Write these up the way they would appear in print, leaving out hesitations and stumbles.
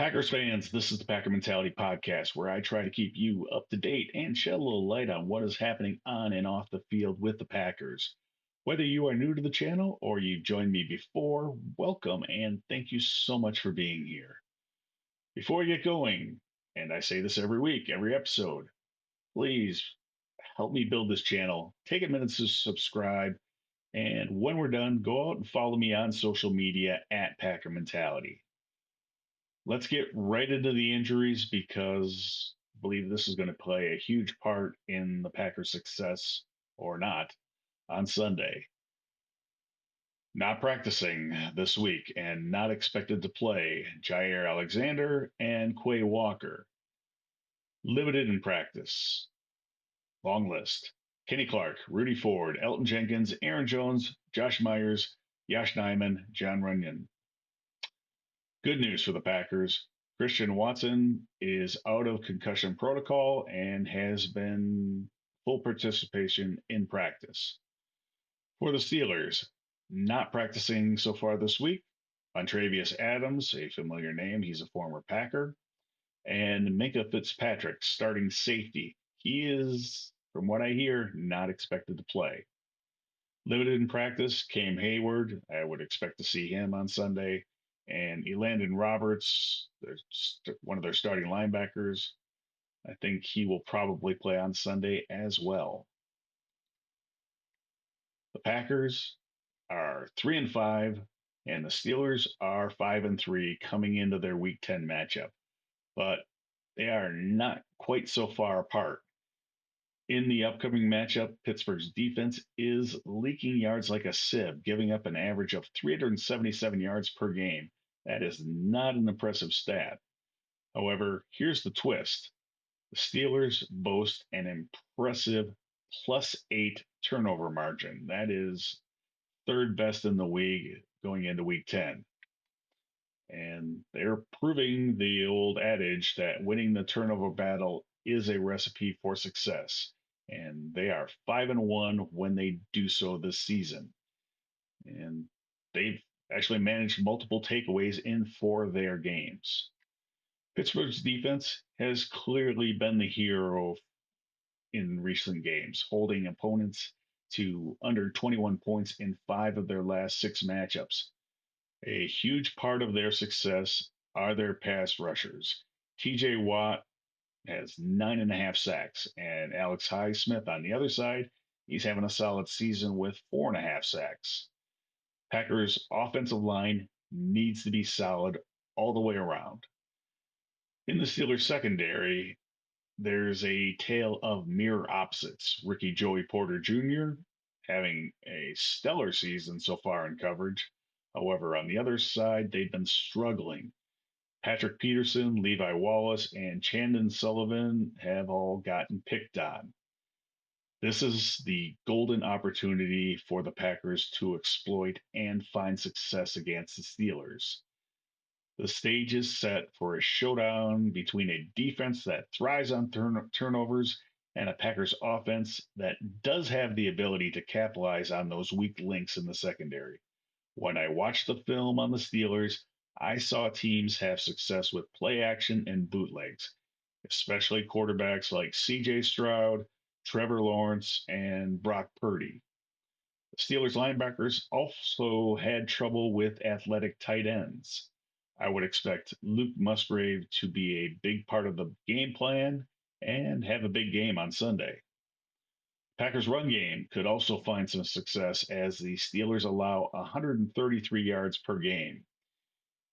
Packers fans, this is the Packer Mentality Podcast, where I try to keep you up to date and shed a little light on what is happening on and off the field with the Packers. Whether you are new to the channel or you've joined me before, welcome and thank you so much for being here. Before we get going, and I say this every week, every episode, please help me build this channel. Take a minute to subscribe, and when we're done, go out and follow me on social media at Packer Mentality. Let's get right into the injuries because I believe this is going to play a huge part in the Packers' success or not on Sunday. Not practicing this week and not expected to play Jair Alexander and Quay Walker. Limited in practice. Long list. Kenny Clark, Rudy Ford, Elton Jenkins, Aaron Jones, Josh Myers, Yash Nyman, John Runyon. Good news for the Packers. Christian Watson is out of concussion protocol and has been full participation in practice. For the Steelers, not practicing so far this week, Montravius Adams, a familiar name, he's a former Packer, and Minka Fitzpatrick, starting safety. He is, from what I hear, not expected to play. Limited in practice, Cam Hayward. I would expect to see him on Sunday. And Elandon Roberts, one of their starting linebackers. I think he will probably play on Sunday as well. The Packers are 3-5, and the Steelers are 5-3 coming into their Week 10 matchup. But they are not quite so far apart. In the upcoming matchup, Pittsburgh's defense is leaking yards like a sieve, giving up an average of 377 yards per game. That is not an impressive stat. However, here's the twist. The Steelers boast an impressive +8 turnover margin. That is third best in the league going into Week 10. And they're proving the old adage that winning the turnover battle is a recipe for success. And they are 5-1 when they do so this season. And they've actually managed multiple takeaways in 4 of their games. Pittsburgh's defense has clearly been the hero in recent games, holding opponents to under 21 points in 5 of their last 6 matchups. A huge part of their success are their pass rushers. TJ Watt has 9.5 sacks, and Alex Highsmith on the other side, he's having a solid season with 4.5 sacks. Packers' offensive line needs to be solid all the way around. In the Steelers secondary, there's a tale of mirror opposites. Ricky Joey Porter Jr. having a stellar season so far in coverage. However, on the other side, they've been struggling. Patrick Peterson, Levi Wallace, and Chandon Sullivan have all gotten picked on. This is the golden opportunity for the Packers to exploit and find success against the Steelers. The stage is set for a showdown between a defense that thrives on turnovers and a Packers offense that does have the ability to capitalize on those weak links in the secondary. When I watched the film on the Steelers, I saw teams have success with play action and bootlegs, especially quarterbacks like CJ Stroud, Trevor Lawrence, and Brock Purdy. The Steelers linebackers also had trouble with athletic tight ends. I would expect Luke Musgrave to be a big part of the game plan and have a big game on Sunday. Packers' run game could also find some success as the Steelers allow 133 yards per game.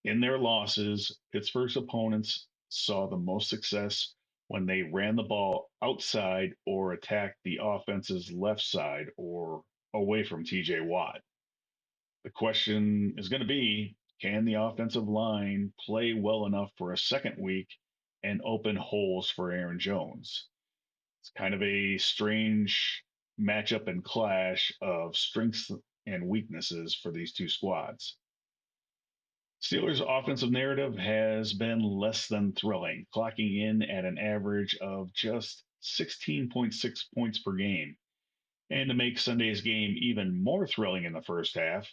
In their losses, Pittsburgh's opponents saw the most success when they ran the ball outside or attacked the offense's left side or away from TJ Watt. The question is going to be, can the offensive line play well enough for a second week and open holes for Aaron Jones? It's kind of a strange matchup and clash of strengths and weaknesses for these two squads. Steelers' offensive narrative has been less than thrilling, clocking in at an average of just 16.6 points per game. And to make Sunday's game even more thrilling in the first half,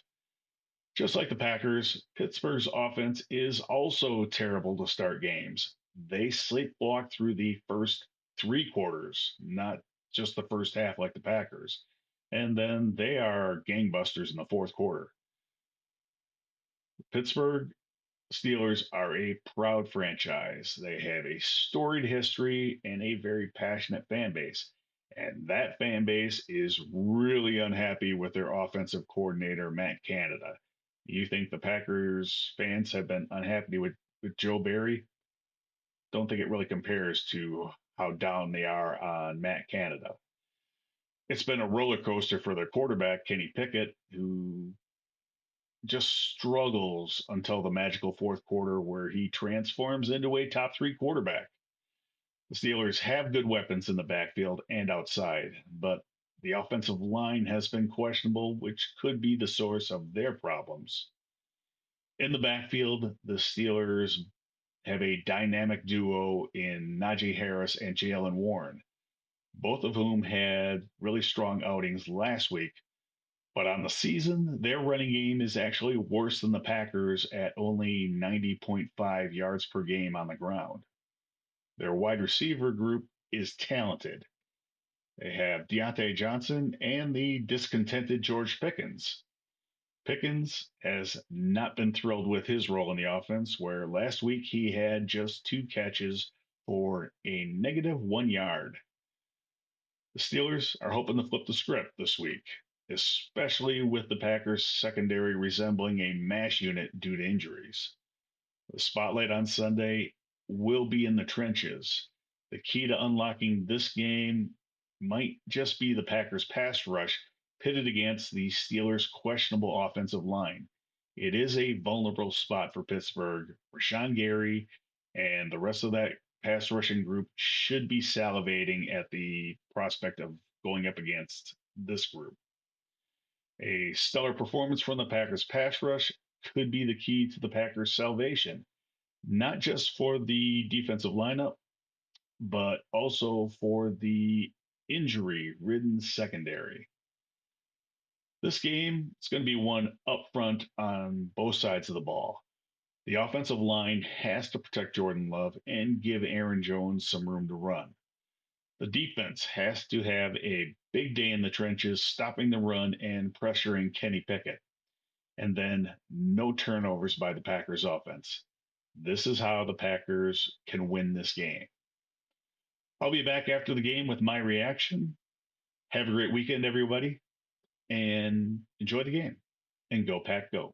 Just like the Packers, Pittsburgh's offense is also terrible to start games. They sleepwalk through the first three quarters, not just the first half like the Packers. And then they are gangbusters in the fourth quarter. Pittsburgh Steelers are a proud franchise. They have a storied history and a very passionate fan base. And that fan base is really unhappy with their offensive coordinator, Matt Canada. You think the Packers fans have been unhappy with Joe Barry? Don't think it really compares to how down they are on Matt Canada. It's been a roller coaster for their quarterback, Kenny Pickett, who just struggles until the magical fourth quarter where he transforms into a top three quarterback. The Steelers have good weapons in the backfield and outside, but the offensive line has been questionable, which could be the source of their problems. In the backfield, the Steelers have a dynamic duo in Najee Harris and Jalen Warren, both of whom had really strong outings last week. But on the season, their running game is actually worse than the Packers at only 90.5 yards per game on the ground. Their wide receiver group is talented. They have Deontay Johnson and the discontented George Pickens. Pickens has not been thrilled with his role in the offense, where last week he had just two catches for a negative 1 yard. The Steelers are hoping to flip the script this week, especially with the Packers' secondary resembling a mash unit due to injuries. The spotlight on Sunday will be in the trenches. The key to unlocking this game might just be the Packers' pass rush pitted against the Steelers' questionable offensive line. It is a vulnerable spot for Pittsburgh. Rashawn Gary and the rest of that pass rushing group should be salivating at the prospect of going up against this group. A stellar performance from the Packers pass rush could be the key to the Packers' salvation, not just for the defensive lineup, but also for the injury ridden secondary. This game is going to be one upfront on both sides of the ball. The offensive line has to protect Jordan Love and give Aaron Jones some room to run. The defense has to have a big day in the trenches, stopping the run and pressuring Kenny Pickett. And then no turnovers by the Packers offense. This is how the Packers can win this game. I'll be back after the game with my reaction. Have a great weekend, everybody, and enjoy the game. And go, Pack, go.